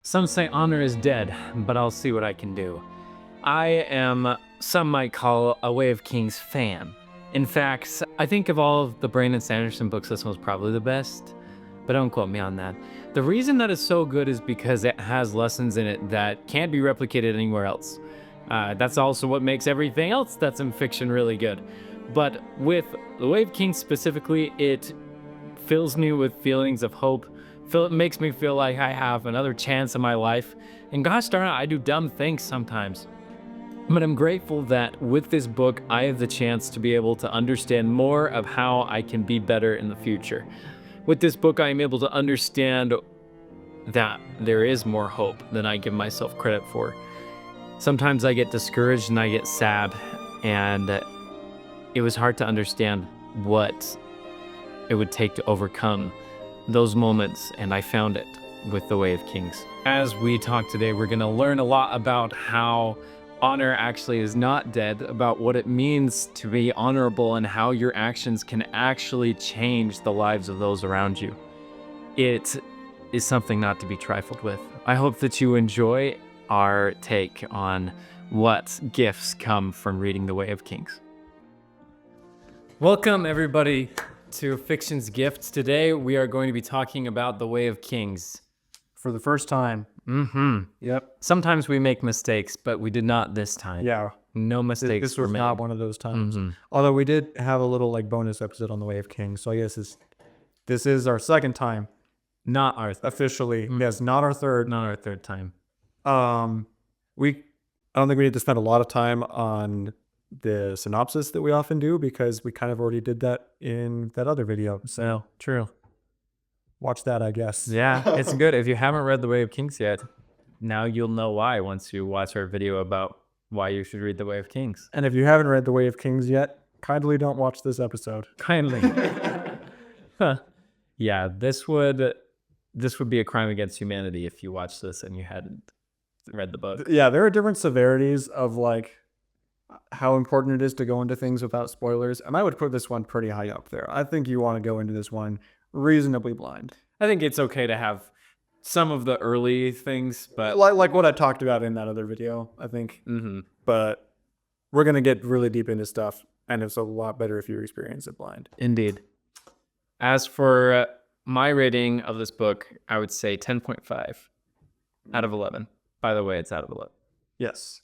Some say honor is dead, but I'll see what I can do. I am, some might call, a Way of Kings fan. In fact, I think of all of the Brandon Sanderson books, this one's probably the best, but don't quote me on that. The reason that it's so good is because it has lessons in it that can't be replicated anywhere else. That's also what makes everything else that's in fiction really good. But with The Way of Kings specifically, it fills me with feelings of hope. It makes me feel like I have another chance in my life. And gosh darn it, I do dumb things sometimes. But I'm grateful that with this book, I have the chance to be able to understand more of how I can be better in the future. With this book, I am able to understand that there is more hope than I give myself credit for. Sometimes I get discouraged and I get sad, and it was hard to understand what it would take to overcome those moments, and I found it with The Way of Kings. As we talk today, we're going to learn a lot about how honor actually is not dead, about what it means to be honorable, and how your actions can actually change the lives of those around you. It is something not to be trifled with. I hope that you enjoy our take on what gifts come from reading The Way of Kings. Welcome, everybody, to Fiction's Gifts. Today, we are going to be talking about The Way of Kings. For the first time. Yep. Sometimes we make mistakes, but we did not this time. Yeah. No mistakes This was were made. not one of those times. Although we did have a little bonus episode on The Way of Kings. So I guess this is our second time. Not our Officially. Yes, not our third. Not our third time. I don't think we need to spend a lot of time on the synopsis that we often do because we kind of already did that in that other video. So True. watch that, I guess. Yeah, it's good. If you haven't read The Way of Kings yet, now you'll know why once you watch our video about why you should read The Way of Kings. And if you haven't read The Way of Kings yet, kindly don't watch this episode. Kindly. Yeah, this would be a crime against humanity if you watched this and you hadn't read the book. Yeah, there are different severities of how important it is to go into things without spoilers, and I would put this one pretty high up there. I think you want to go into this one reasonably blind. I think it's okay to have some of the early things, but Like what I talked about in that other video, I think. But we're going to get really deep into stuff, and it's a lot better if you experience it blind. Indeed. As for my rating of this book, I would say 10.5 out of 11. By the way, it's out of 11. Yes.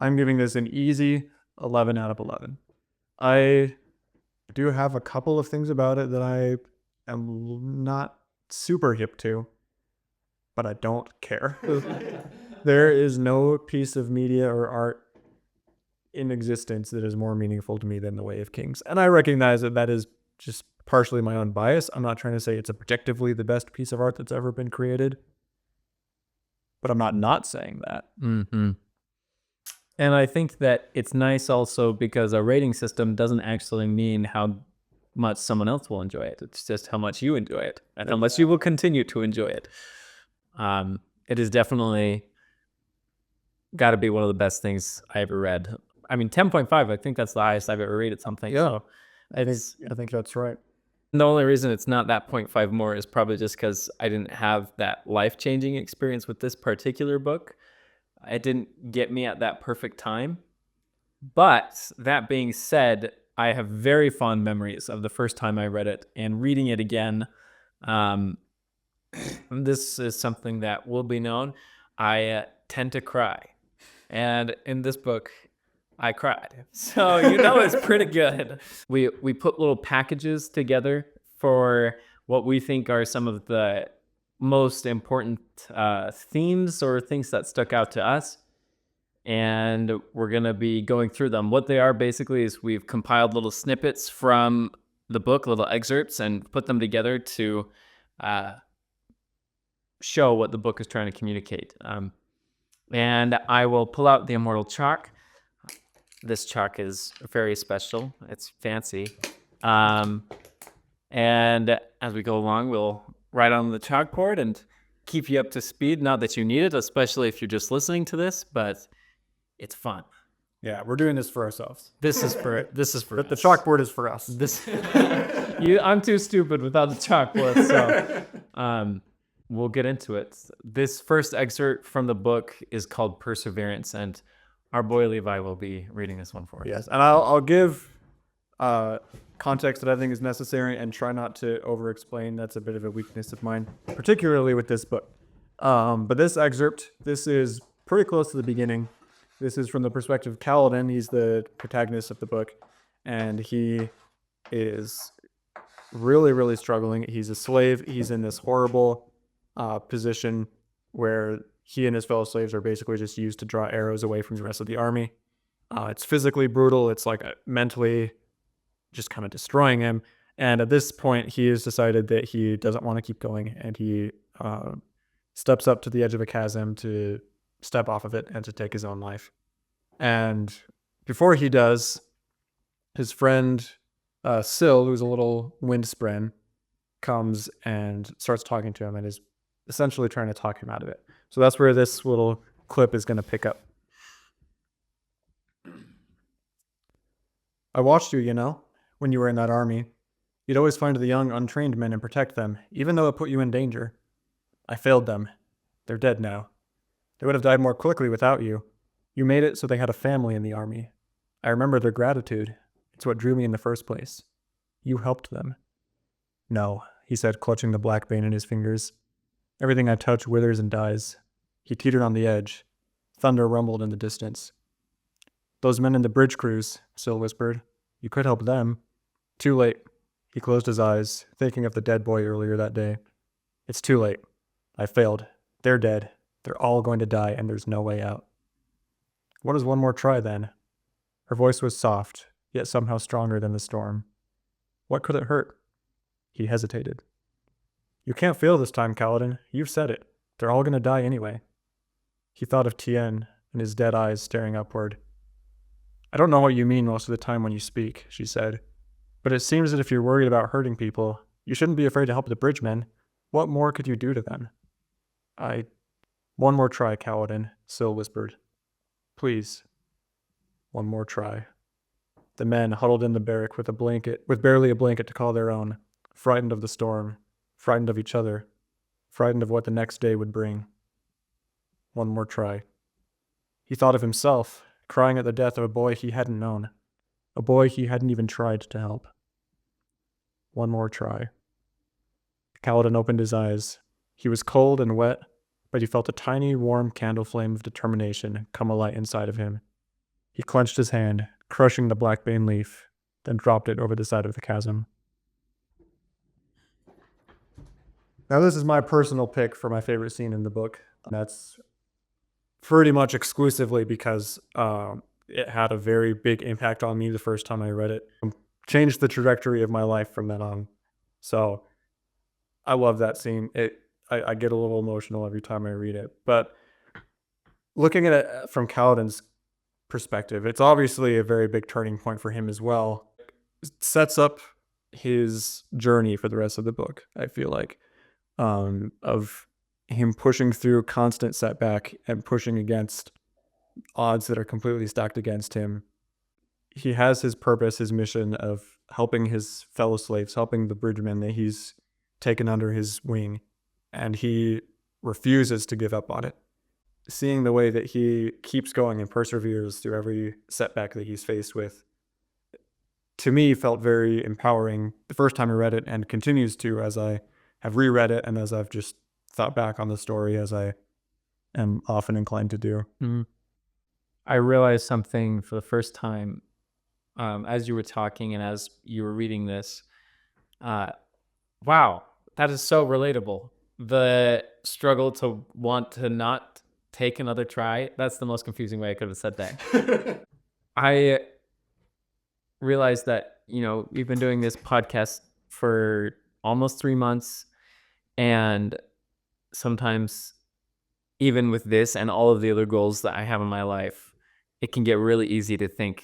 I'm giving this an easy 11 out of 11. I do have a couple of things about it that I am not super hip to, but I don't care. There is no piece of media or art in existence that is more meaningful to me than The Way of Kings. And I recognize that is just partially my own bias. I'm not trying to say it's objectively the best piece of art that's ever been created, but I'm not saying that. And I think that it's nice also because a rating system doesn't actually mean how much someone else will enjoy it. It's just how much you enjoy it and how much you will continue to enjoy it. It is definitely got to be one of the best things I ever read. I mean, 10.5, I think that's the highest I've ever rated something. Yeah, So I think that's right. the only reason it's not that 0.5 more is probably just because I didn't have that life-changing experience with this particular book. It didn't get me at that perfect time. But that being said, I have very fond memories of the first time I read it and reading it again. This is something that will be known. I tend to cry. And in this book, I cried. So it's pretty good. We put little packages together for what we think are some of the most important themes or things that stuck out to us. And we're going to be going through them. What they are basically is we've compiled little snippets from the book, little excerpts, and put them together to show what the book is trying to communicate. And I will pull out the Immortal Chalk. This chalk is very special. It's fancy. And as we go along, we'll write on the chalkboard and keep you up to speed. Not that you need it, especially if you're just listening to this, but it's fun. Yeah, we're doing this for ourselves. This is for The us. chalkboard is for us. I'm too stupid without the chalkboard. So, we'll get into it. This first excerpt from the book is called Perseverance, and our boy Levi will be reading this one for us. Yes, and I'll give context that I think is necessary and try not to over-explain. That's a bit of a weakness of mine, particularly with this book. But this excerpt, this is pretty close to the beginning. This is from the perspective of Kaladin. He's the protagonist of the book, and he is really, really struggling. He's a slave. He's in this horrible position where he and his fellow slaves are basically just used to draw arrows away from the rest of the army. It's physically brutal. It's like mentally just kind of destroying him. And at this point, he has decided that he doesn't want to keep going, and he steps up to the edge of a chasm to step off of it and to take his own life. And before he does, his friend Syl, who's a little windspren, comes and starts talking to him and is essentially trying to talk him out of it. So that's where this little clip is going to pick up. I watched you, when you were in that army. You'd always find the young, untrained men and protect them, even though it put you in danger. I failed them. They're dead now. They would have died more quickly without you. You made it so they had a family in the army. I remember their gratitude. It's what drew me in the first place. You helped them. No, he said, clutching the black vein in his fingers. Everything I touch withers and dies. He teetered on the edge. Thunder rumbled in the distance. Those men in the bridge crews, Syl whispered. You could help them. Too late. He closed his eyes, thinking of the dead boy earlier that day. It's too late. I failed. They're dead. They're all going to die, and there's no way out. What is one more try, then? Her voice was soft, yet somehow stronger than the storm. What could it hurt? He hesitated. You can't fail this time, Kaladin. You've said it. They're all going to die anyway. He thought of Tien and his dead eyes staring upward. I don't know what you mean most of the time when you speak, she said. But it seems that if you're worried about hurting people, you shouldn't be afraid to help the bridgemen. What more could you do to them? One more try, Kaladin, Syl whispered. Please. One more try. The men huddled in the barrack with barely a blanket to call their own, frightened of the storm, frightened of each other, frightened of what the next day would bring. One more try. He thought of himself, crying at the death of a boy he hadn't known, a boy he hadn't even tried to help. One more try. Kaladin opened his eyes. He was cold and wet, but he felt a tiny, warm candle flame of determination come alight inside of him. He clenched his hand, crushing the blackbane leaf, then dropped it over the side of the chasm. Now, this is my personal pick for my favorite scene in the book. That's pretty much exclusively because it had a very big impact on me the first time I read it. Changed the trajectory of my life from then on. So I love that scene. I get a little emotional every time I read it. But looking at it from Kaladin's perspective, it's obviously a very big turning point for him as well. It sets up his journey for the rest of the book, I feel like, of him pushing through constant setback and pushing against odds that are completely stacked against him. He has his purpose, his mission of helping his fellow slaves, helping the bridgemen that he's taken under his wing, and he refuses to give up on it. Seeing the way that he keeps going and perseveres through every setback that he's faced with, to me, felt very empowering the first time I read it, and continues to as I have reread it and as I've just thought back on the story, as I am often inclined to do. Mm-hmm. I realized something for the first time as you were talking and as you were reading this. Wow, that is so relatable. The struggle to want to not take another try. That's the most confusing way I could have said that. I realized that, we've been doing this podcast for almost 3 months, and sometimes even with this and all of the other goals that I have in my life, it can get really easy to think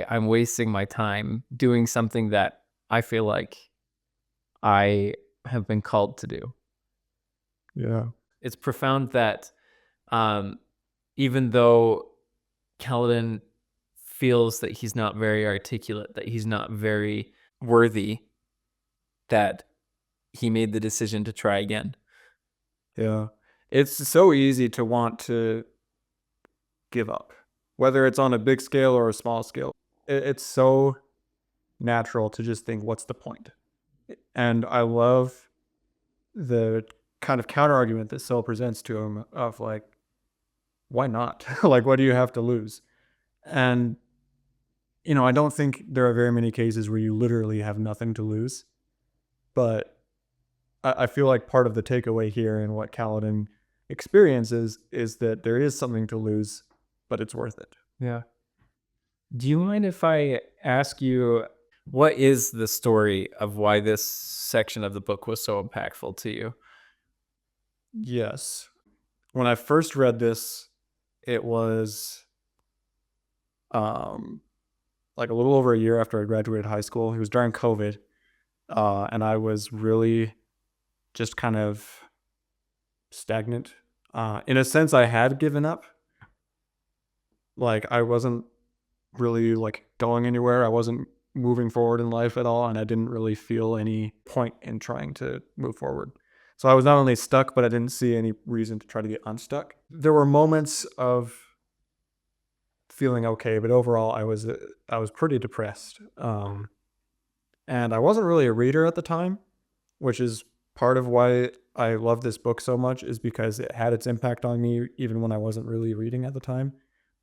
I'm wasting my time doing something that I feel like I have been called to do. Yeah. It's profound that even though Kaladin feels that he's not very articulate, that he's not very worthy, that he made the decision to try again. Yeah. It's so easy to want to give up, whether it's on a big scale or a small scale. It's so natural to just think, what's the point? And I love the kind of counter argument that Syl presents to him of like, why not? Like, what do you have to lose? And, I don't think there are very many cases where you literally have nothing to lose. But I feel like part of the takeaway here and what Kaladin experiences is that there is something to lose, but it's worth it. Yeah. Do you mind if I ask you, what is the story of why this section of the book was so impactful to you? Yes. When I first read this, it was like a little over a year after I graduated high school. It was during COVID. And I was really just kind of stagnant. In a sense, I had given up. Like, I wasn't really like going anywhere. I wasn't moving forward in life at all, and I didn't really feel any point in trying to move forward. So I was not only stuck, but I didn't see any reason to try to get unstuck. There were moments of feeling okay, but overall I was pretty depressed. And I wasn't really a reader at the time, which is part of why I love this book so much, is because it had its impact on me even when I wasn't really reading at the time.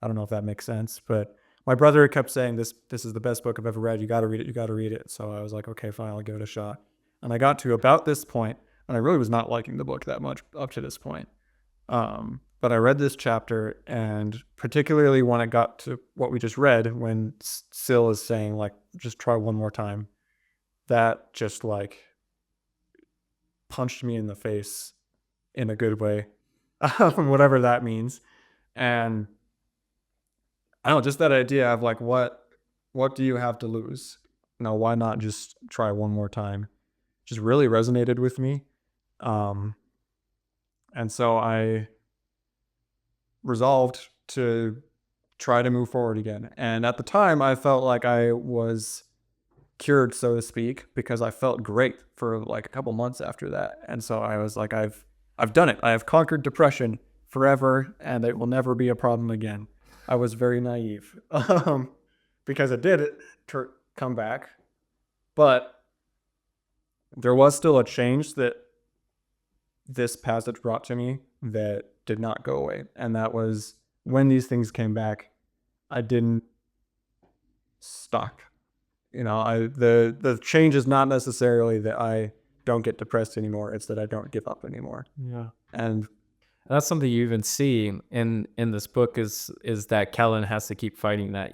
I don't know if that makes sense, but my brother kept saying this is the best book I've ever read. You got to read it. You got to read it. So I was like, okay, fine, I'll give it a shot. And I got to about this point, and I really was not liking the book that much up to this point. But I read this chapter, and particularly when it got to what we just read, when Syl is saying like, just try one more time, that just like punched me in the face in a good way, whatever that means. And I don't know, just that idea of like, what do you have to lose? Why not just try one more time? Just really resonated with me. And so I resolved to try to move forward again. And at the time, I felt like I was cured, so to speak, because I felt great for like a couple months after that. And so I was like, I've done it. I have conquered depression forever, and it will never be a problem again. I was very naive, because it did come back, but there was still a change that this passage brought to me that did not go away. And that was when these things came back, I didn't stop. The change is not necessarily that I don't get depressed anymore. It's that I don't give up anymore. Yeah. And that's something you even see in this book is that Kellen has to keep fighting that,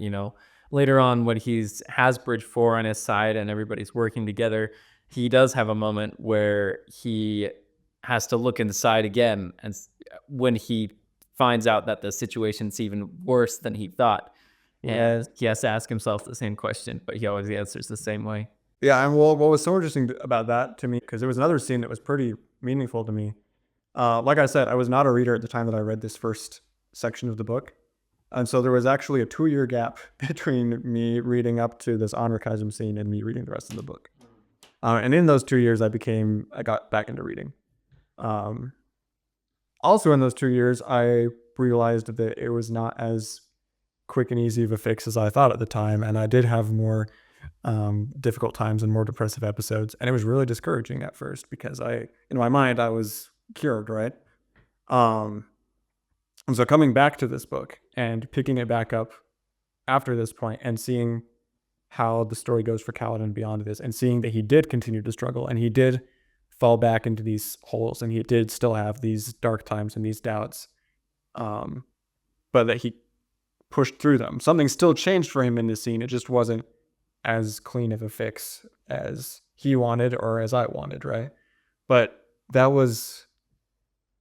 later on when has Bridge 4 on his side and everybody's working together, he does have a moment where he has to look inside again, and when he finds out that the situation's even worse than he thought. And he has to ask himself the same question, but he always answers the same way. Yeah, and what was so interesting about that to me, because there was another scene that was pretty meaningful to me. Like I said, I was not a reader at the time that I read this first section of the book. And so there was actually a 2-year gap between me reading up to this honor chasm scene and me reading the rest of the book. And in those 2 years, I got back into reading. Also in those 2 years, I realized that it was not as quick and easy of a fix as I thought at the time. And I did have more difficult times and more depressive episodes. And it was really discouraging at first because in my mind, I was cured, right? And so coming back to this book and picking it back up after this point and seeing how the story goes for Kaladin beyond this, and seeing that he did continue to struggle and he did fall back into these holes and he did still have these dark times and these doubts, but that he pushed through them. Something still changed for him in this scene. It just wasn't as clean of a fix as he wanted or as I wanted, right? But it was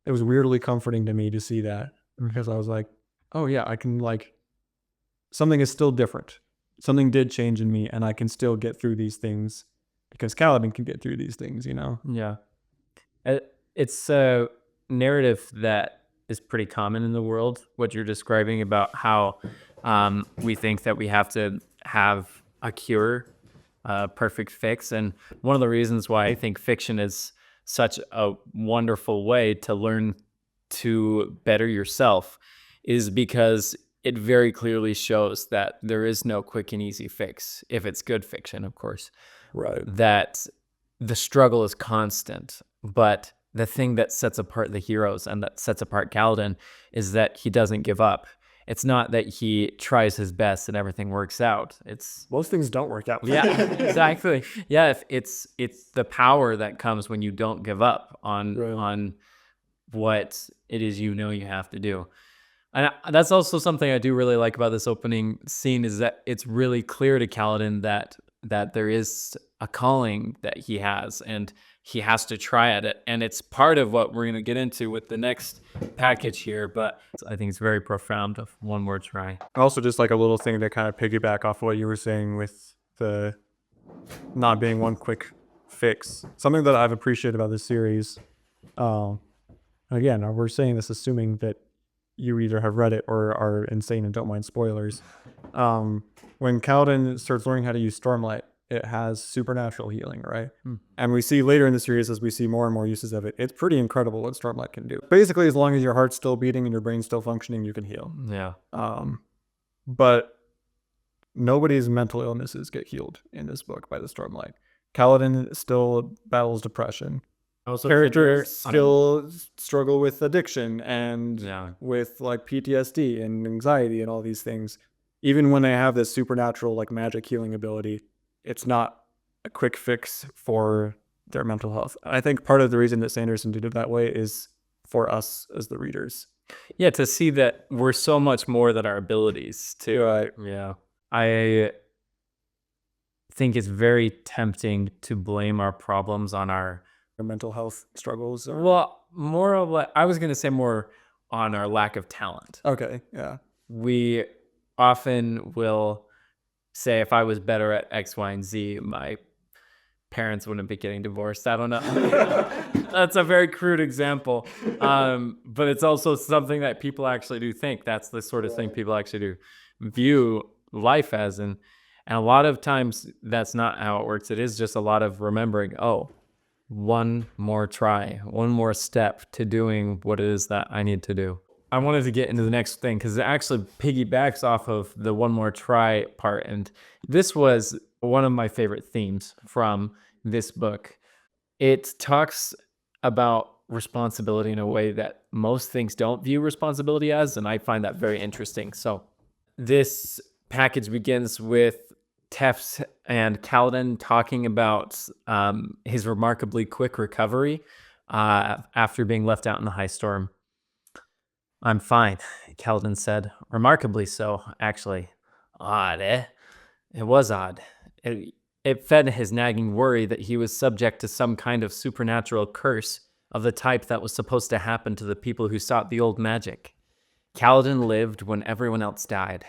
weirdly comforting to me to see that, because I was like, oh yeah, I can, like, something is still different. Something did change in me, and I can still get through these things because Kaladin can get through these things, Yeah. It's a narrative that is pretty common in the world, what you're describing about how we think that we have to have a cure, a perfect fix. And one of the reasons why I think fiction is such a wonderful way to learn to better yourself is because it very clearly shows that there is no quick and easy fix, if it's good fiction, of course. Right. That the struggle is constant, but the thing that sets apart the heroes and that sets apart Kaladin is that he doesn't give up. It's not that he tries his best and everything works out. It's Most things don't work out. yeah, exactly. Yeah, if it's the power that comes when you don't give up on Right. on what it is you have to do. And that's also something I do really like about this opening scene is that it's really clear to Kaladin that there is a calling that he has and he has to try at it. And it's part of what we're going to get into with the next package here. But I think it's very profound of one more try. Also, just like a little thing to kind of piggyback off what you were saying with the not being one quick fix. Something that I've appreciated about this series, again, we're saying this assuming that you either have read it or are insane and don't mind spoilers. When Kaladin starts learning how to use Stormlight, it has supernatural healing, right? And we see later in the series, as we see more and more uses of it, it's pretty incredible what Stormlight can do. Basically, as long as your heart's still beating and your brain's still functioning, you can heal. Yeah. But nobody's mental illnesses get healed in this book by the Stormlight. Kaladin still battles depression. Also, Characters still struggle with addiction and Yeah. with like PTSD and anxiety and all these things. Even when they have this supernatural like magic healing ability, it's not a quick fix for their mental health. I think part of the reason that Sanderson did it that way is for us as the readers. Yeah, to see that we're so much more than our abilities too. Right. Yeah. I think it's very tempting to blame our problems on our Mental health struggles. Or... well, more of like I was going to say more on our lack of talent. Okay, yeah. We often will say if I was better at X, Y, and Z, my parents wouldn't be getting divorced. I don't know. That's a very crude example. But it's also something that people actually do think. That's the sort of thing people actually do view life as. And a lot of times that's not how it works. It is just a lot of remembering, oh, one more try, one more step to doing what it is that I need to do. I wanted to get into the next thing because it actually piggybacks off of the one more try part. And this was one of my favorite themes from this book. It talks about responsibility in a way that most things don't view responsibility as, and I find that very interesting. So this package begins with Teft and Kaladin talking about his remarkably quick recovery after being left out in the high storm. I'm fine, Kaladin said. Remarkably so, actually. Odd, eh? It was odd. It fed his nagging worry that he was subject to some kind of supernatural curse of the type that was supposed to happen to the people who sought the old magic. Kaladin lived when everyone else died.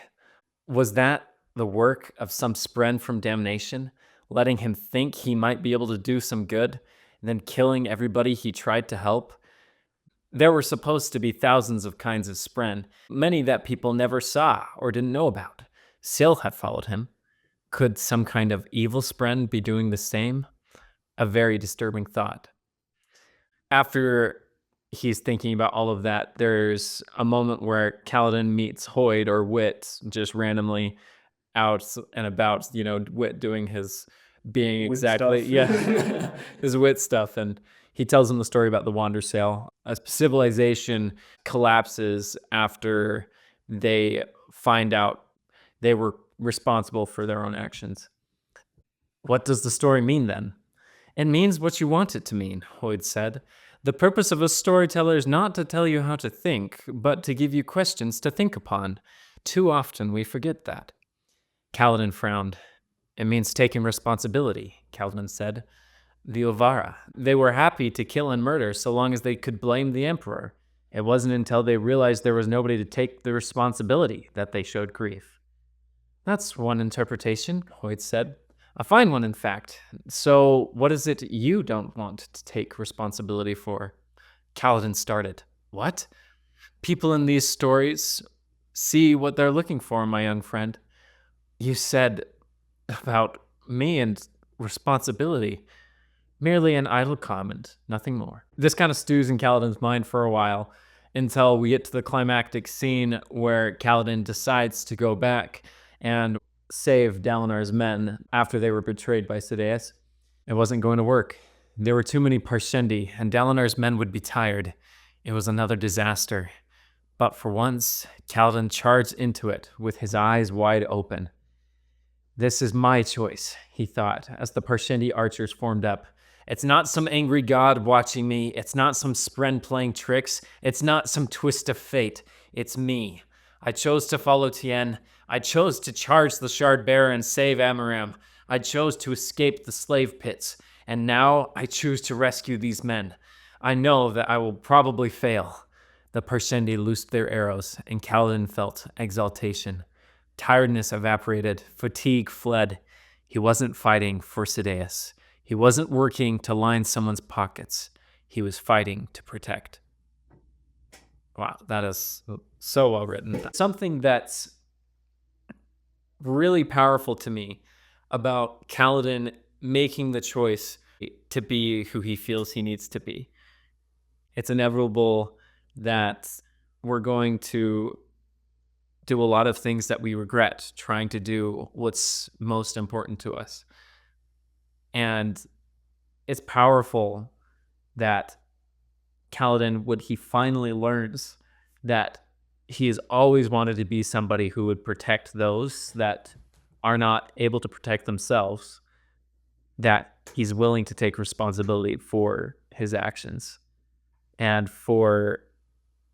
Was that the work of some spren from damnation, letting him think he might be able to do some good, and then killing everybody he tried to help? There were supposed to be thousands of kinds of spren, many that people never saw or didn't know about. Syl had followed him. Could some kind of evil spren be doing the same? A very disturbing thought. After he's thinking about all of that, there's a moment where Kaladin meets Hoyd or Wit just randomly out and about, Wit doing his being Wit exactly, stuff. his Wit stuff. And he tells him the story about the Wandersail. A civilization collapses after they find out they were responsible for their own actions. What does the story mean then? It means what you want it to mean, Hoyd said. The purpose of a storyteller is not to tell you how to think, but to give you questions to think upon. Too often we forget that. Kaladin frowned. It means taking responsibility, Kaladin said. The Ovara. They were happy to kill and murder so long as they could blame the Emperor. It wasn't until they realized there was nobody to take the responsibility that they showed grief. That's one interpretation, Hoyt said. A fine one, in fact. So what is it you don't want to take responsibility for? Kaladin started. What? People in these stories see what they're looking for, my young friend. You said about me and responsibility. Merely an idle comment, nothing more. This kind of stews in Kaladin's mind for a while until we get to the climactic scene where Kaladin decides to go back and save Dalinar's men after they were betrayed by Sidaeus. It wasn't going to work. There were too many Parshendi, and Dalinar's men would be tired. It was another disaster. But for once, Kaladin charged into it with his eyes wide open. This is my choice, he thought, as the Parshendi archers formed up. It's not some angry god watching me. It's not some spren playing tricks. It's not some twist of fate. It's me. I chose to follow Tien. I chose to charge the Shard Bearer and save Amaram. I chose to escape the slave pits. And now I choose to rescue these men. I know that I will probably fail. The Parshendi loosed their arrows, and Kaladin felt exaltation. Tiredness evaporated. Fatigue fled. He wasn't fighting for Sidaeus. He wasn't working to line someone's pockets. He was fighting to protect. Wow, that is so well written. Something that's really powerful to me about Kaladin making the choice to be who he feels he needs to be. It's inevitable that we're going to do a lot of things that we regret, trying to do what's most important to us. And it's powerful that Kaladin, when he finally learns that he has always wanted to be somebody who would protect those that are not able to protect themselves, that he's willing to take responsibility for his actions and for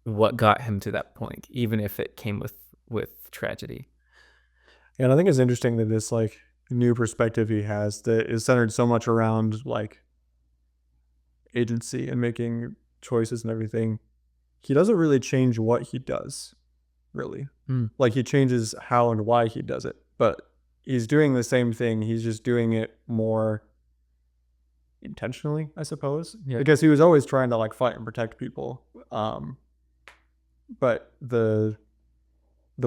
what got him to that point, even if it came with tragedy. And I think it's interesting that this like new perspective he has that is centered so much around like agency and making choices and everything. He doesn't really change what he does, really. Like he changes how and why he does it, but he's doing the same thing. He's just doing it more intentionally, I suppose. Yeah. Because he was always trying to like fight and protect people. But the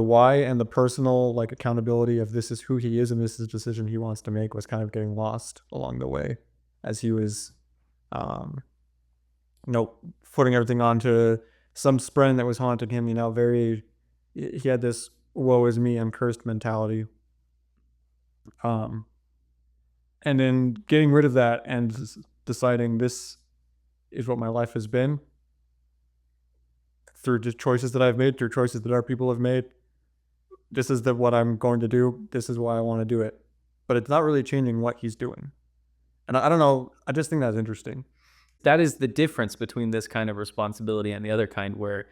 why and the personal like accountability of this is who he is and this is a decision he wants to make was kind of getting lost along the way as he was putting everything onto some spren that was haunting him, he had this woe is me, I'm cursed mentality. And then getting rid of that and deciding this is what my life has been through the choices that I've made, through choices that our people have made. This is what I'm going to do. This is why I want to do it. But it's not really changing what he's doing. And I don't know. I just think that's interesting. That is the difference between this kind of responsibility and the other kind, where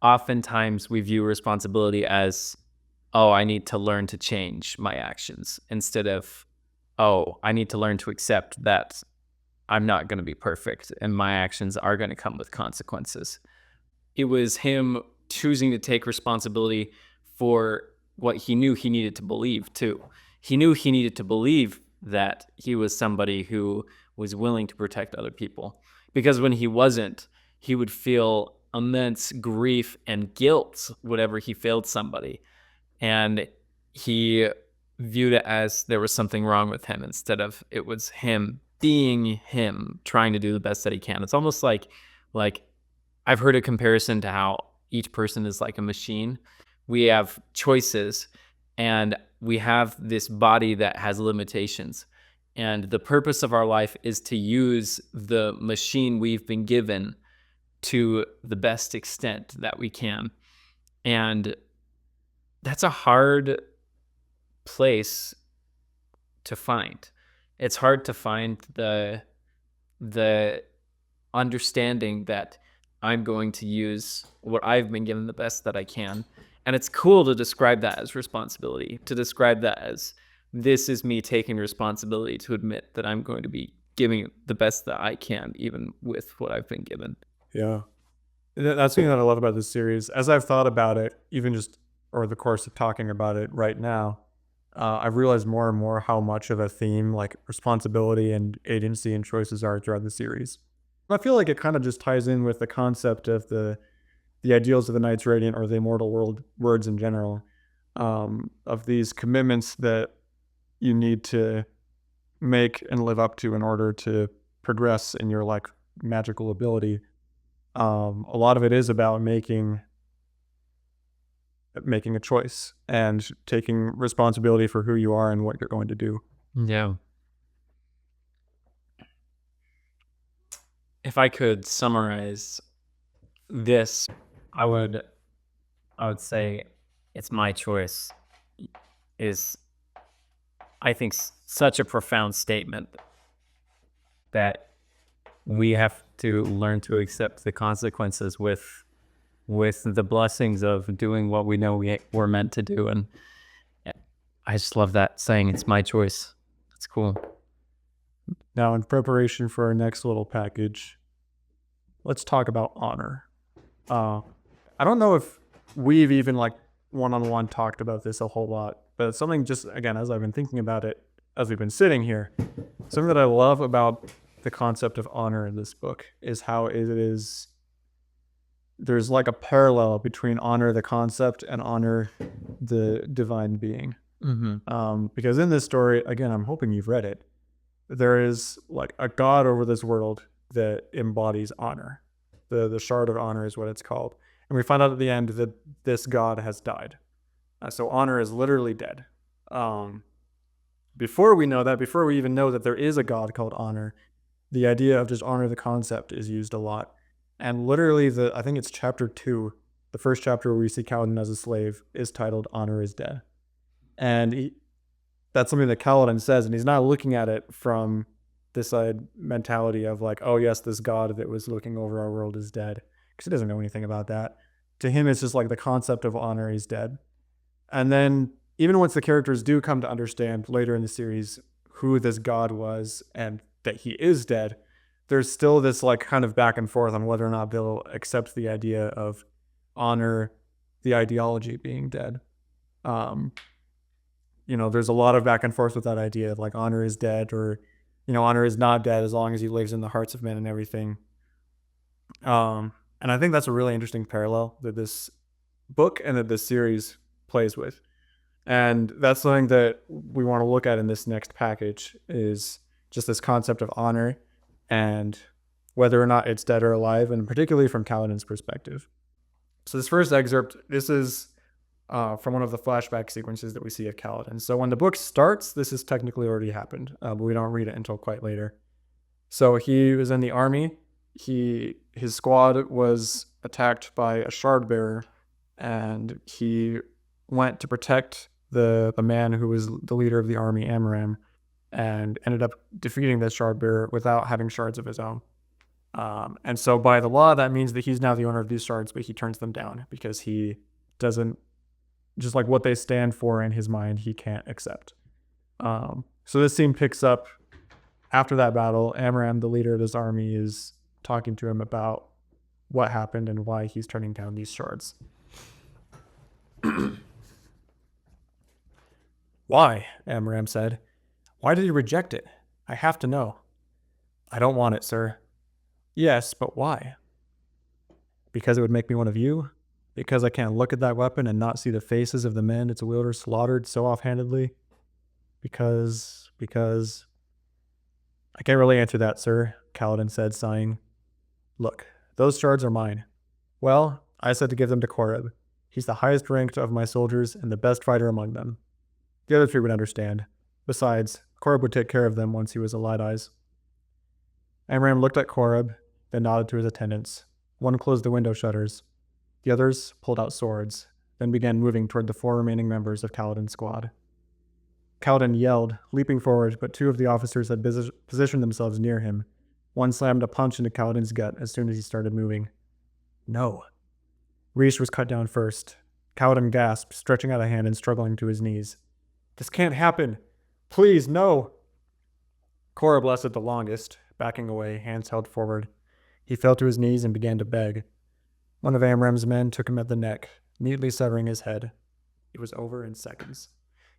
oftentimes we view responsibility as, oh, I need to learn to change my actions, instead of, oh, I need to learn to accept that I'm not going to be perfect and my actions are going to come with consequences. It was him choosing to take responsibility for what he knew he needed to believe too. He knew he needed to believe that he was somebody who was willing to protect other people. Because when he wasn't, he would feel immense grief and guilt whenever he failed somebody. And he viewed it as there was something wrong with him, instead of it was him being him, trying to do the best that he can. It's almost like I've heard a comparison to how each person is like a machine. We have choices and we have this body that has limitations. And the purpose of our life is to use the machine we've been given to the best extent that we can. And that's a hard place to find. It's hard to find the understanding that I'm going to use what I've been given the best that I can. And it's cool to describe that as responsibility, to describe that as, this is me taking responsibility to admit that I'm going to be giving the best that I can, even with what I've been given. Yeah. That's something that I love about this series. As I've thought about it, even just over the course of talking about it right now, I've realized more and more how much of a theme like responsibility and agency and choices are throughout the series. I feel like it kind of just ties in with the concept of the ideals of the Knights Radiant, or the immortal words in general, of these commitments that you need to make and live up to in order to progress in your like magical ability, a lot of it is about making a choice and taking responsibility for who you are and what you're going to do. Yeah. If I could summarize this, I would say it's my choice is, I think, such a profound statement that we have to learn to accept the consequences with the blessings of doing what we know we're meant to do. And I just love that saying, it's my choice. That's cool. Now, in preparation for our next little package, let's talk about honor. I don't know if we've even like one-on-one talked about this a whole lot, but it's something just, again, as I've been thinking about it, as we've been sitting here, something that I love about the concept of honor in this book is how it is, there's like a parallel between honor the concept and honor the divine being. Because in this story, again, I'm hoping you've read it, there is like a god over this world that embodies honor. The shard of honor is what it's called. And we find out at the end that this god has died. So honor is literally dead. Before we know that, before we even know that there is a god called honor, the idea of just honor the concept is used a lot. And literally, I think it's chapter 2, the first chapter where we see Kaladin as a slave, is titled Honor is Dead. And that's something that Kaladin says, and he's not looking at it from this mentality of like, oh yes, this god that was looking over our world is dead, because he doesn't know anything about that. To him, it's just like the concept of honor is dead. And then even once the characters do come to understand later in the series who this god was and that he is dead, there's still this like kind of back and forth on whether or not they'll accept the idea of honor, the ideology being dead. There's a lot of back and forth with that idea of like honor is dead, or, honor is not dead as long as he lives in the hearts of men and everything. And I think that's a really interesting parallel that this book and that this series plays with. And that's something that we want to look at in this next package, is just this concept of honor and whether or not it's dead or alive, and particularly from Kaladin's perspective. So this first excerpt, this is from one of the flashback sequences that we see of Kaladin. So when the book starts, this has technically already happened, but we don't read it until quite later. So he was in the army. His squad was attacked by a shard bearer, and he went to protect the man who was the leader of the army, Amram, and ended up defeating the shard bearer without having shards of his own. And so by the law, that means that he's now the owner of these shards, but he turns them down because he doesn't, just like what they stand for in his mind, he can't accept. So this scene picks up after that battle. Amram, the leader of this army, is talking to him about what happened and why he's turning down these shards. Why? Amram said. Why did he reject it? I have to know. I don't want it, sir. Yes, but why? Because it would make me one of you? Because I can't look at that weapon and not see the faces of the men its wielder slaughtered so offhandedly? Because... I can't really answer that, sir, Kaladin said, sighing. Look, those shards are mine. Well, I said to give them to Koreb. He's the highest ranked of my soldiers and the best fighter among them. The other three would understand. Besides, Koreb would take care of them once he was Light Eyes. Amram looked at Koreb, then nodded to his attendants. One closed the window shutters. The others pulled out swords, then began moving toward the 4 remaining members of Kaladin's squad. Kaladin yelled, leaping forward, but 2 of the officers had positioned themselves near him. One slammed a punch into Kaladin's gut as soon as he started moving. No. Reesh was cut down first. Kaladin gasped, stretching out a hand and struggling to his knees. This can't happen. Please, no. Koreb lasted the longest, backing away, hands held forward. He fell to his knees and began to beg. One of Amram's men took him at the neck, neatly severing his head. It was over in seconds.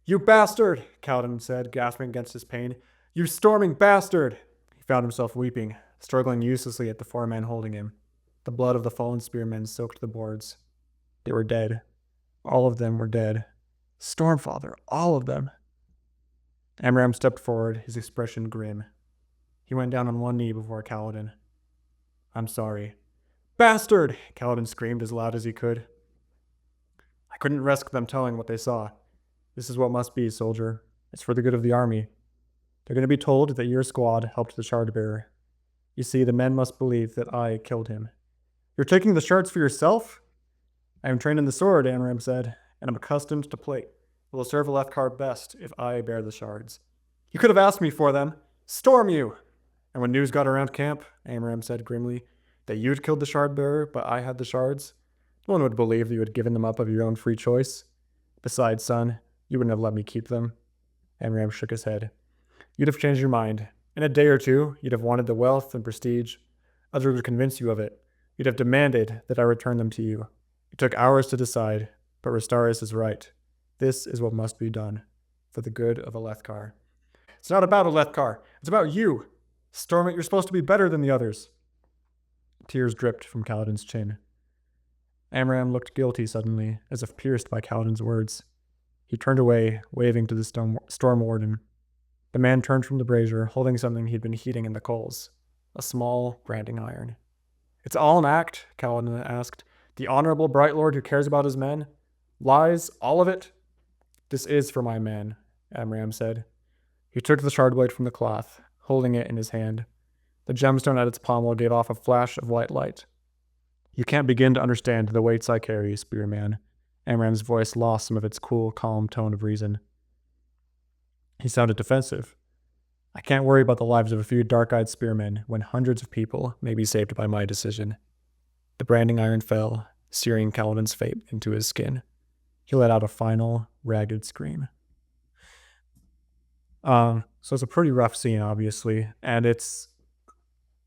You bastard, Kaladin said, gasping against his pain. You storming bastard! He found himself weeping, struggling uselessly at the 4 men holding him. The blood of the fallen spearmen soaked the boards. They were dead. All of them were dead. Stormfather, all of them. Amram stepped forward, his expression grim. He went down on one knee before Kaladin. I'm sorry. Bastard! Kaladin screamed as loud as he could. I couldn't risk them telling what they saw. This is what must be, soldier. It's for the good of the army. They're going to be told that your squad helped the shard bearer. You see, the men must believe that I killed him. You're taking the shards for yourself? I am trained in the sword, Amram said, and I'm accustomed to plate. It will serve Alethkar best if I bear the shards. You could have asked me for them. Storm you! And when news got around camp, Amram said grimly, that you'd killed the shard bearer, but I had the shards, no one would believe that you had given them up of your own free choice. Besides, son, you wouldn't have let me keep them. Amram shook his head. You'd have changed your mind. In a day or two, you'd have wanted the wealth and prestige. Others would convince you of it. You'd have demanded that I return them to you. It took hours to decide, but Rostaris is right. This is what must be done, for the good of Alethkar. It's not about Alethkar. It's about you. Storm it, you're supposed to be better than the others. Tears dripped from Kaladin's chin. Amram looked guilty suddenly, as if pierced by Kaladin's words. He turned away, waving to the storm warden. The man turned from the brazier, holding something he'd been heating in the coals. A small branding iron. It's all an act, Kaladin asked. The honorable Bright Lord who cares about his men? Lies, all of it? This is for my men, Amram said. He took the shard blade from the cloth, holding it in his hand. The gemstone at its pommel gave off a flash of white light. You can't begin to understand the weights I carry, spearman. Amram's voice lost some of its cool, calm tone of reason. He sounded defensive. I can't worry about the lives of a few dark-eyed spearmen when hundreds of people may be saved by my decision. The branding iron fell, searing Kaladin's fate into his skin. He let out a final, ragged scream. So it's a pretty rough scene, obviously, and it's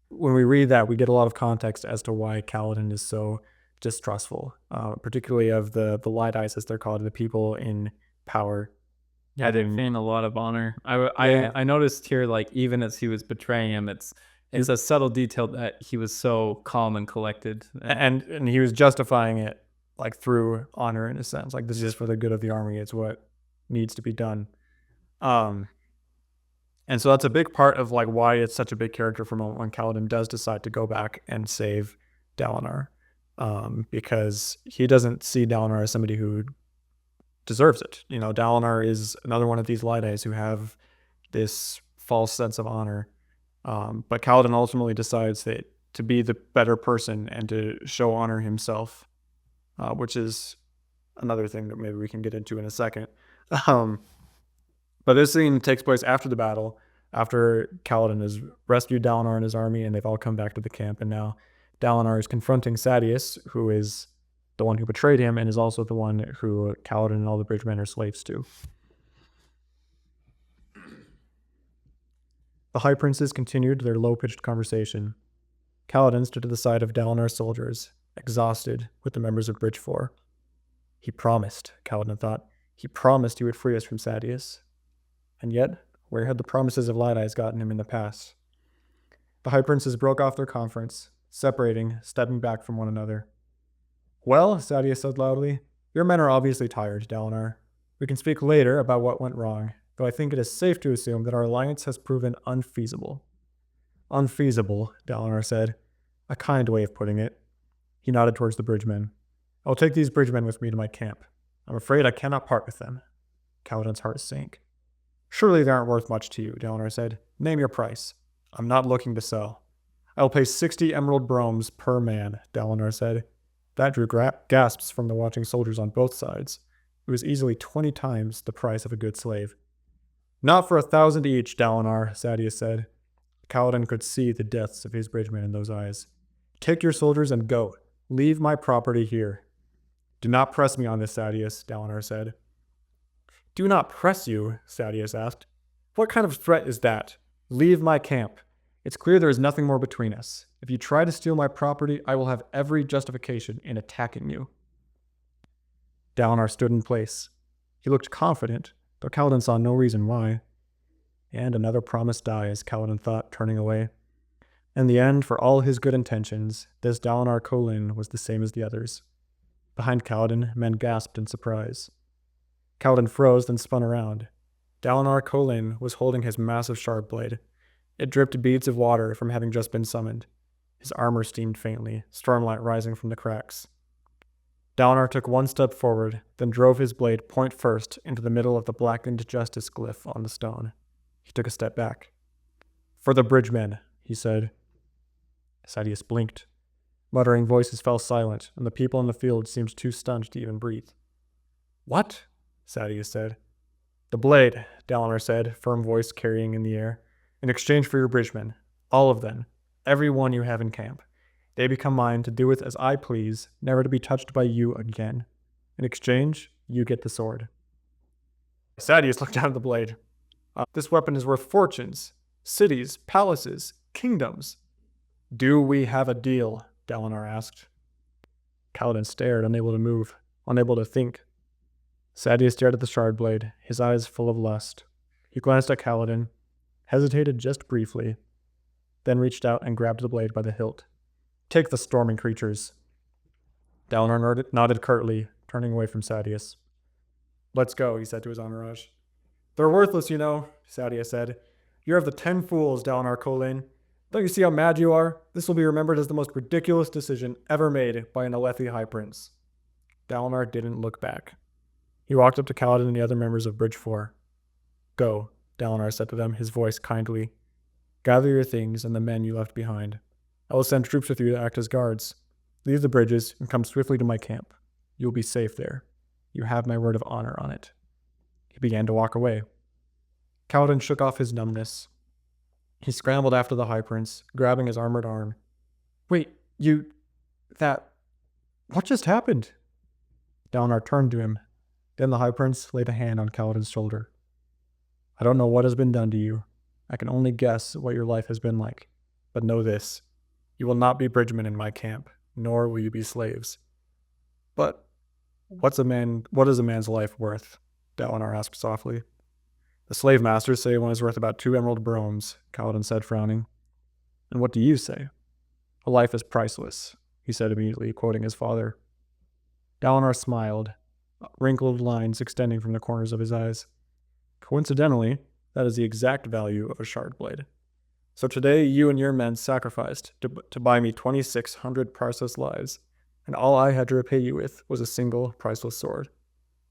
when we read that, we get a lot of context as to why Kaladin is so distrustful, particularly of the Light Eyes, as they're called, the people in power. Yeah, they gain a lot of honor. I noticed here, like, even as he was betraying him, it's a subtle detail that he was so calm and collected. And he was justifying it, like, through honor, in a sense. Like, this is for the good of the army. It's what needs to be done. And so that's a big part of, like, why it's such a big character for a moment when Kaladin does decide to go back and save Dalinar. Because he doesn't see Dalinar as somebody who deserves it. You know, Dalinar is another one of these Light Eyes who have this false sense of honor. But Kaladin ultimately decides that to be the better person and to show honor himself, which is another thing that maybe we can get into in a second. But this scene takes place after the battle, after Kaladin has rescued Dalinar and his army, and they've all come back to the camp, and now Dalinar is confronting Sadeas, who is the one who betrayed him, and is also the one who Kaladin and all the bridgemen are slaves to. The High Princes continued their low-pitched conversation. Kaladin stood to the side of Dalinar's soldiers, exhausted with the members of Bridge 4. He promised, Kaladin thought. He promised he would free us from Sadeas. And yet, where had the promises of Light Eyes gotten him in the past? The High Princes broke off their conference, separating, stepping back from one another. Well, Sadeas said loudly, your men are obviously tired, Dalinar. We can speak later about what went wrong, though I think it is safe to assume that our alliance has proven unfeasible. Unfeasible, Dalinar said. A kind way of putting it. He nodded towards the bridgemen. I'll take these bridgemen with me to my camp. I'm afraid I cannot part with them. Kaladin's heart sank. Surely they aren't worth much to you, Dalinar said. Name your price. I'm not looking to sell. I will pay 60 emerald broams per man, Dalinar said. That drew gasps from the watching soldiers on both sides. It was easily 20 times the price of a good slave. Not for 1,000 each, Dalinar, Sadeas said. Kaladin could see the depths of his bridgemen in those eyes. Take your soldiers and go. Leave my property here. Do not press me on this, Sadeas, Dalinar said. Do not press you, Sadeas asked. What kind of threat is that? Leave my camp. It's clear there is nothing more between us. If you try to steal my property, I will have every justification in attacking you. Dalinar stood in place. He looked confident, though Kaladin saw no reason why. And another promise dies, Kaladin thought, turning away. In the end, for all his good intentions, this Dalinar Kholin was the same as the others. Behind Kaladin, men gasped in surprise. Kaladin froze, then spun around. Dalinar Kholin was holding his massive shard blade. It dripped beads of water from having just been summoned. His armor steamed faintly, stormlight rising from the cracks. Dalinar took one step forward, then drove his blade point first into the middle of the blackened justice glyph on the stone. He took a step back. "For the bridgemen," he said. Sadeas blinked. Muttering voices fell silent, and the people in the field seemed too stunned to even breathe. "What?" Sadeas said. "The blade," Dalinar said, firm voice carrying in the air. "In exchange for your bridgemen. All of them. Every one you have in camp. They become mine to do with as I please, never to be touched by you again. In exchange, you get the sword." Sadeas looked down at the blade. "This weapon is worth fortunes. Cities, palaces, kingdoms." "Do we have a deal?" Dalinar asked. Kaladin stared, unable to move, unable to think. Sadeas stared at the shard blade, his eyes full of lust. He glanced at Kaladin, hesitated just briefly, then reached out and grabbed the blade by the hilt. "Take the storming creatures." Dalinar nodded curtly, turning away from Sadeas. "Let's go," he said to his entourage. "They're worthless, you know," Sadeas said. "You're of the 10 fools, Dalinar Kholin. Don't you see how mad you are? This will be remembered as the most ridiculous decision ever made by an Alethi High Prince." Dalinar didn't look back. He walked up to Kaladin and the other members of Bridge 4. "Go," Dalinar said to them, his voice kindly. "Gather your things and the men you left behind. I will send troops with you to act as guards. Leave the bridges and come swiftly to my camp. You will be safe there. You have my word of honor on it." He began to walk away. Kaladin shook off his numbness. He scrambled after the High Prince, grabbing his armored arm. "Wait, what just happened?" Dalinar turned to him. Then the High Prince laid a hand on Kaladin's shoulder. "I don't know what has been done to you. I can only guess what your life has been like. But know this. You will not be bridgemen in my camp, nor will you be slaves." "But what is a man's life worth?" Dalinar asked softly. "The slave masters say one is worth about 2 emerald broams," Kaladin said, frowning. "And what do you say?" "A life is priceless," he said immediately, quoting his father. Dalinar smiled, wrinkled lines extending from the corners of his eyes. "Coincidentally, that is the exact value of a shard blade. So today you and your men sacrificed to buy me 2,600 priceless lives, and all I had to repay you with was a single priceless sword.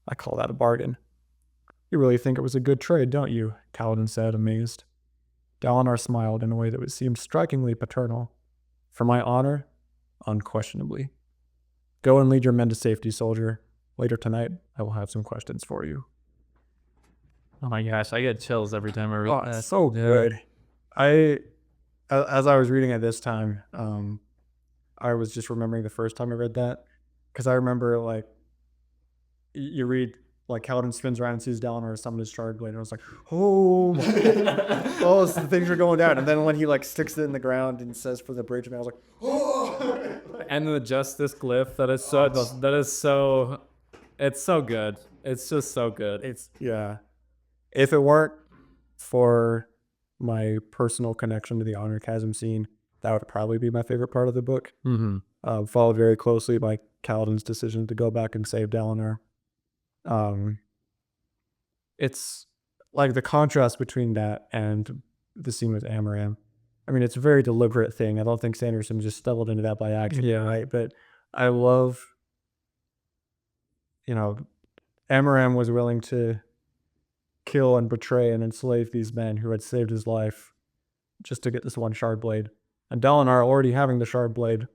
I call that a bargain." "You really think it was a good trade, don't you?" Kaladin said, amazed. Dalinar smiled in a way that seemed strikingly paternal. "For my honor, unquestionably. Go and lead your men to safety, soldier. Later tonight, I will have some questions for you." Oh my gosh, I get chills every time I read that. It's so good. As I was reading it this time, I was just remembering the first time I read that, because I remember, like, you read, like, Kaladin spins around and sees Dalinar summon his shard blade, and I was like, oh my oh, so things are going down. And then when he, like, sticks it in the ground and says for the bridge, I was like, oh. And the justice glyph, it's so good. It's just so good. Yeah. If it weren't for my personal connection to the honor chasm scene, that would probably be my favorite part of the book. Mm-hmm. Followed very closely by Kaladin's decision to go back and save Dalinar. It's like the contrast between that and the scene with Amaram. I mean, it's a very deliberate thing. I don't think Sanderson just stumbled into that by accident, Yeah. right? But I love, Amaram was willing to kill and betray and enslave these men who had saved his life just to get this one shard blade. And Dalinar, already having the shard blade,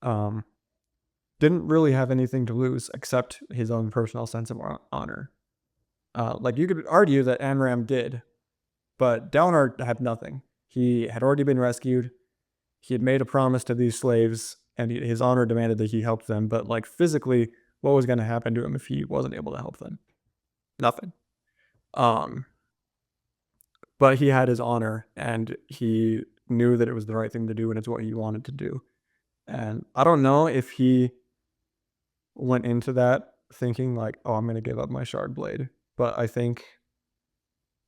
didn't really have anything to lose except his own personal sense of honor. Like, you could argue that Amaram did, but Dalinar had nothing. He had already been rescued. He had made a promise to these slaves, and his honor demanded that he help them. But, like, physically, what was going to happen to him if he wasn't able to help them? Nothing. But he had his honor, and he knew that it was the right thing to do, and it's what he wanted to do. And I don't know if he went into that thinking like, oh, I'm going to give up my shard blade. But I think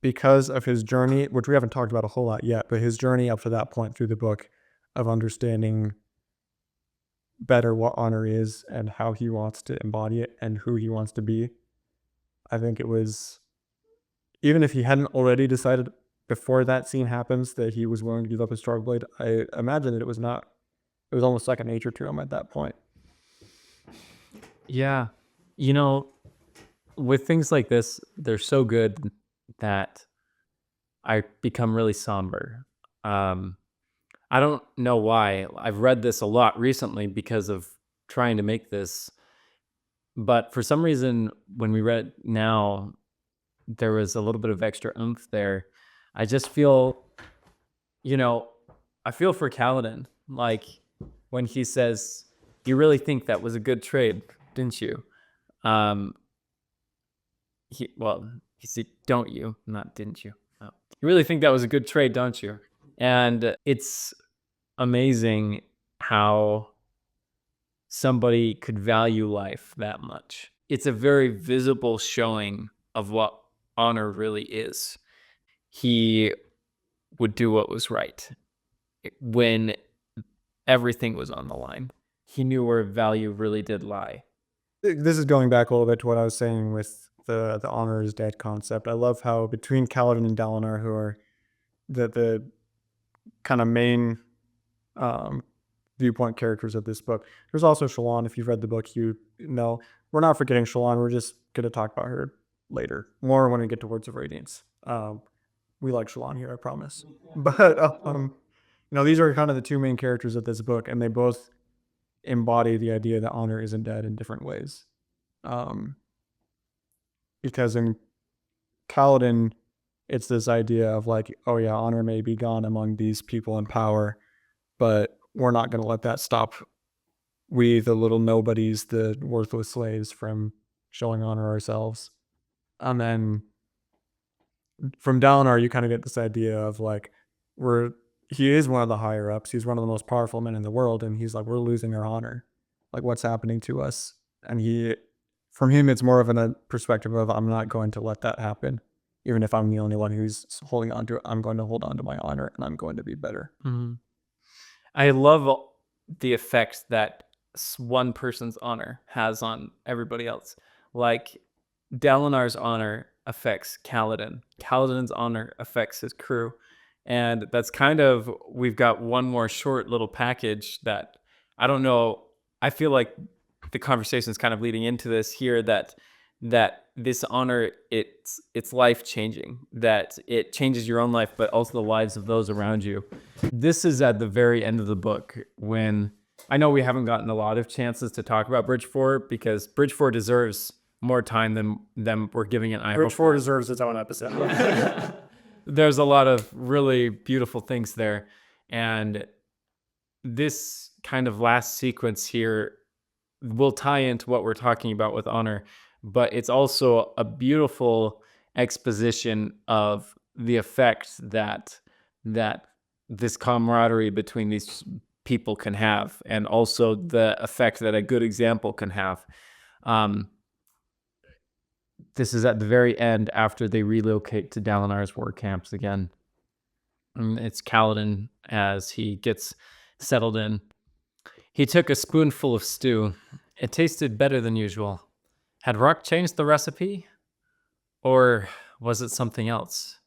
because of his journey, which we haven't talked about a whole lot yet, but his journey up to that point through the book of understanding better what honor is and how he wants to embody it and who he wants to be, I think it was, even if he hadn't already decided before that scene happens that he was willing to give up his strong blade, I imagine that it was almost second nature to him at that point. Yeah. You know, with things like this, they're so good that I become really somber. Um, I don't know why. I've read this a lot recently because of trying to make this, but for some reason, when we read it now, there was a little bit of extra oomph there. I just feel, you know, I feel for Kaladin. Like when he says, "You really think that was a good trade, didn't you?" Um, he said, "Don't you?" Not didn't you? Oh. You really think that was a good trade, don't you? And it's amazing how somebody could value life that much. It's a very visible showing of what honor really is. He would do what was right when everything was on the line. He knew where value really did lie. This is going back a little bit to what I was saying with the honor is dead concept. I love how between Kaladin and Dalinar, who are the kind of main viewpoint characters of this book, there's also Shallan. If you've read the book, you know we're not forgetting Shallan. We're just going to talk about her later, more when we get to Words of Radiance. We like Shallan here, I promise. But these are kind of the two main characters of this book, and they both embody the idea that honor isn't dead in different ways. Because in Kaladin, it's this idea of like, oh yeah, honor may be gone among these people in power, but we're not going to let that stop we, the little nobodies, the worthless slaves, from showing honor ourselves. And then from Dalinar, you kind of get this idea of like, he is one of the higher ups. He's one of the most powerful men in the world. And he's like, we're losing our honor. Like, what's happening to us? And from him, it's more of a perspective of, I'm not going to let that happen. Even if I'm the only one who's holding on to it, I'm going to hold on to my honor and I'm going to be better. Mm-hmm. I love the effect that one person's honor has on everybody else. Like Dalinar's honor affects Kaladin. Kaladin's honor affects his crew. And that's kind of, we've got one more short little package that I don't know. I feel like the conversation is kind of leading into this here, that this honor, it's life changing, that it changes your own life, but also the lives of those around you. This is at the very end of the book, when I know we haven't gotten a lot of chances to talk about Bridge 4 because Bridge 4 deserves more time than we're giving it. Bridge 4 deserves its own episode. There's a lot of really beautiful things there. And this kind of last sequence here will tie into what we're talking about with honor, but it's also a beautiful exposition of the effect that this camaraderie between these people can have, and also the effect that a good example can have. This is at the very end after they relocate to Dalinar's war camps again. And it's Kaladin as he gets settled in. He took a spoonful of stew. It tasted better than usual. Had Rock changed the recipe? Or was it something else?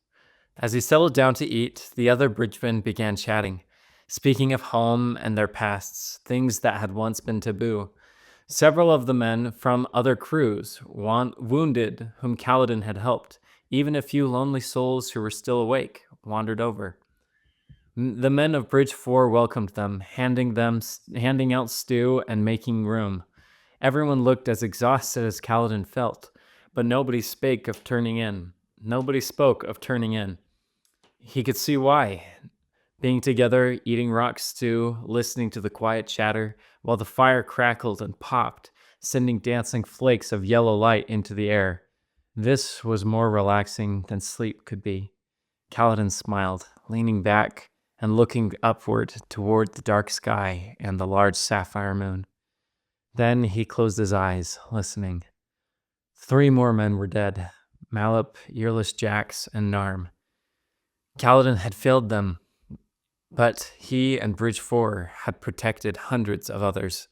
As he settled down to eat, the other bridgemen began chatting, speaking of home and their pasts, things that had once been taboo. Several of the men from other crews, wounded whom Kaladin had helped, even a few lonely souls who were still awake, wandered over. The men of Bridge 4 welcomed them, handing out stew and making room. Everyone looked as exhausted as Kaladin felt, but nobody spoke of turning in. He could see why. Being together, eating rock stew, listening to the quiet chatter, while the fire crackled and popped, sending dancing flakes of yellow light into the air. This was more relaxing than sleep could be. Kaladin smiled, leaning back and looking upward toward the dark sky and the large sapphire moon. Then he closed his eyes, listening. 3 more men were dead, Malop, Earless Jax, and Narm. Kaladin had failed them, but he and Bridge 4 had protected hundreds of others,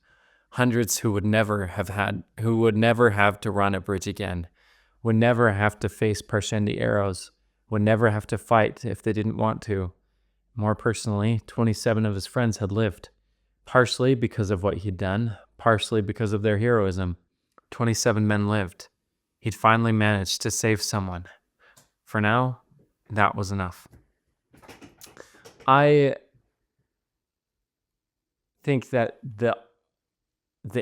hundreds who would never have to run a bridge again, would never have to face Parshendi arrows, would never have to fight if they didn't want to. More personally, 27 of his friends had lived, partially because of what he'd done, partially because of their heroism. 27 men lived. He'd finally managed to save someone. For now, that was enough. I think that the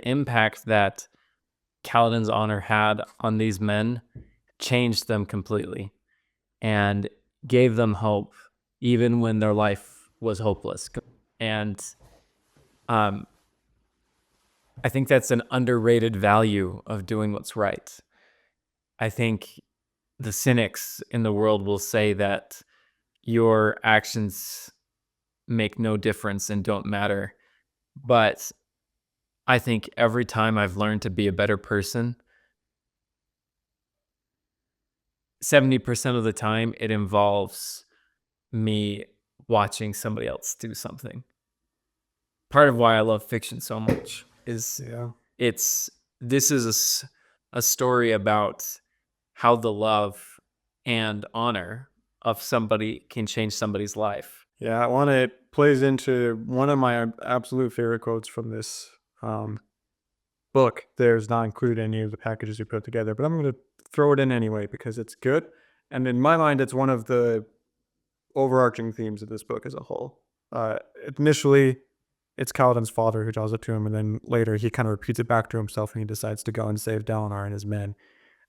impact that Kaladin's honor had on these men changed them completely and gave them hope even when their life was hopeless. And I think that's an underrated value of doing what's right. I think the cynics in the world will say that your actions make no difference and don't matter. But I think every time I've learned to be a better person, 70% of the time it involves me watching somebody else do something. Part of why I love fiction so much is this is a story about how the love and honor of somebody can change somebody's life. Yeah, it plays into one of my absolute favorite quotes from this book. There's not included in any of the packages we put together, but I'm going to throw it in anyway because it's good. And in my mind, it's one of the overarching themes of this book as a whole. Initially, it's Kaladin's father who tells it to him, and then later he kind of repeats it back to himself and he decides to go and save Dalinar and his men.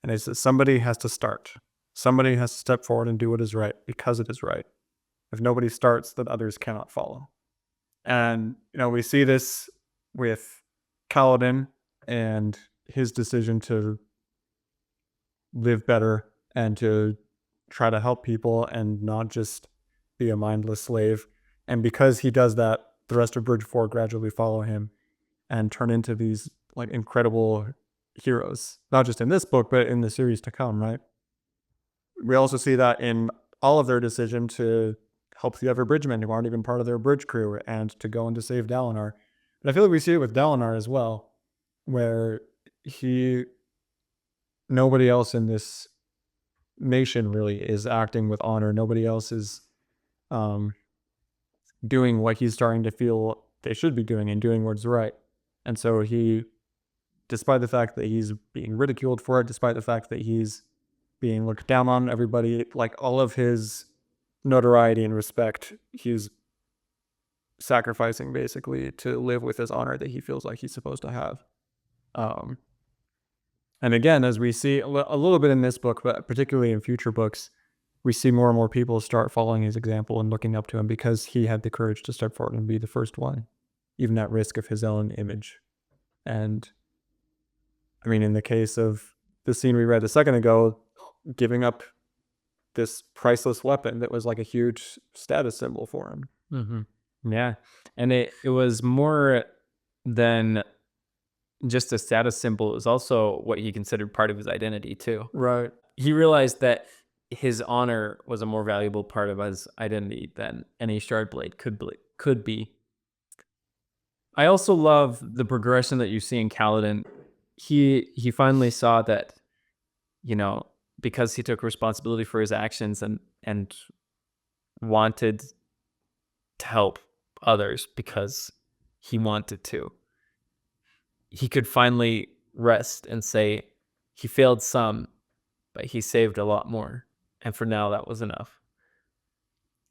And it's that somebody has to start. Somebody has to step forward and do what is right because it is right. If nobody starts, then others cannot follow. And, we see this with Kaladin and his decision to live better and to try to help people and not just be a mindless slave. And because he does that, the rest of Bridge 4 gradually follow him and turn into these like incredible heroes, not just in this book, but in the series to come, right? We also see that in all of their decision to help the other bridgemen who aren't even part of their bridge crew and to go and to save Dalinar. But I feel like we see it with Dalinar as well, where nobody else in this nation really is acting with honor. Nobody else is doing what he's starting to feel they should be doing and doing what's right. And so he, despite the fact that he's being ridiculed for it, despite the fact that he's being looked down on, everybody, like all of his notoriety and respect, he's sacrificing basically to live with this honor that he feels like he's supposed to have. And again, as we see a little bit in this book, but particularly in future books, we see more and more people start following his example and looking up to him because he had the courage to step forward and be the first one, even at risk of his own image. And I mean, in the case of the scene we read a second ago, giving up this priceless weapon that was like a huge status symbol for him. Mm-hmm. Yeah. And it was more than just a status symbol. It was also what he considered part of his identity too. Right. He realized that his honor was a more valuable part of his identity than any shard blade could be. I also love the progression that you see in Kaladin. He finally saw that, because he took responsibility for his actions and wanted to help others because he wanted to, he could finally rest and say he failed some, but he saved a lot more. And for now, that was enough.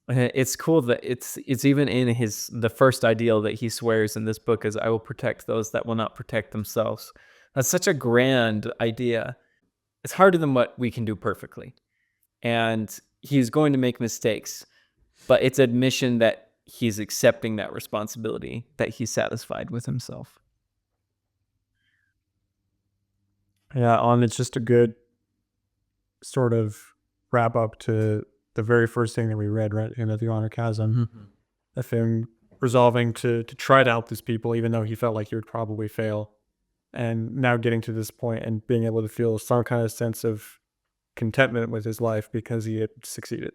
It's cool that it's even in the first ideal that he swears in this book is, I will protect those that will not protect themselves. That's such a grand idea. It's harder than what we can do perfectly. And he's going to make mistakes, but it's admission that he's accepting that responsibility, that he's satisfied with himself. Yeah, it's just a good sort of wrap up to the very first thing that we read, right? Him at the honor chasm. Mm-hmm. Of him resolving to try to help these people, even though he felt like he would probably fail. And now getting to this point and being able to feel some kind of sense of contentment with his life because he had succeeded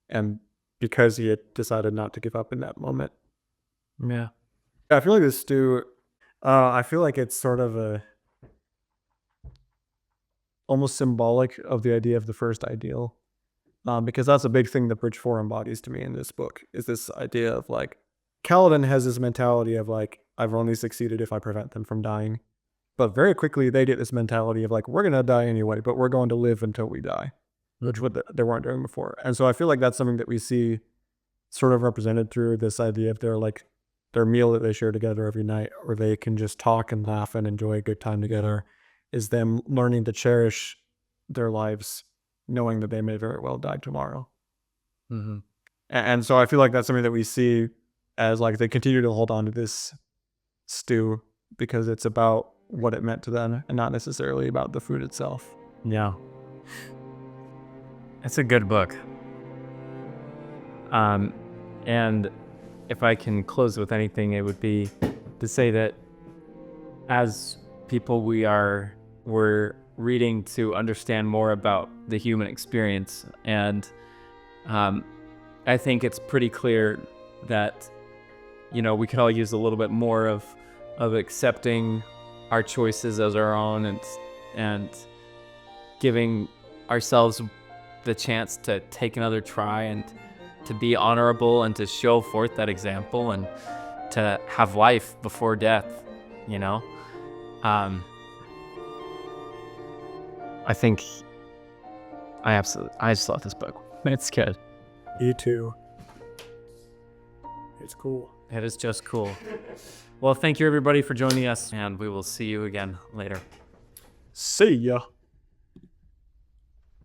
and because he had decided not to give up in that moment. Yeah. I feel like this, Stu, I feel like it's sort of almost symbolic of the idea of the first ideal. because that's a big thing that Bridge 4 embodies to me in this book, is this idea of like, Kaladin has this mentality of like, I've only succeeded if I prevent them from dying. But very quickly they get this mentality of like, we're going to die anyway, but we're going to live until we die, which what they weren't doing before. And so I feel like that's something that we see sort of represented through this idea of their meal that they share together every night, or they can just talk and laugh and enjoy a good time together, is them learning to cherish their lives, knowing that they may very well die tomorrow. Mm-hmm. And so I feel like that's something that we see as like they continue to hold on to this stew because it's about what it meant to them and not necessarily about the food itself. Yeah. It's a good book. And if I can close with anything, it would be to say that as people, we're reading to understand more about the human experience. And I think it's pretty clear that, we could all use a little bit more of accepting our choices as our own and giving ourselves the chance to take another try and to be honorable and to show forth that example and to have life before death, I think I just love this book. It's good. Me too. It's cool. It is just cool. Well, thank you everybody for joining us, and we will see you again later. See ya.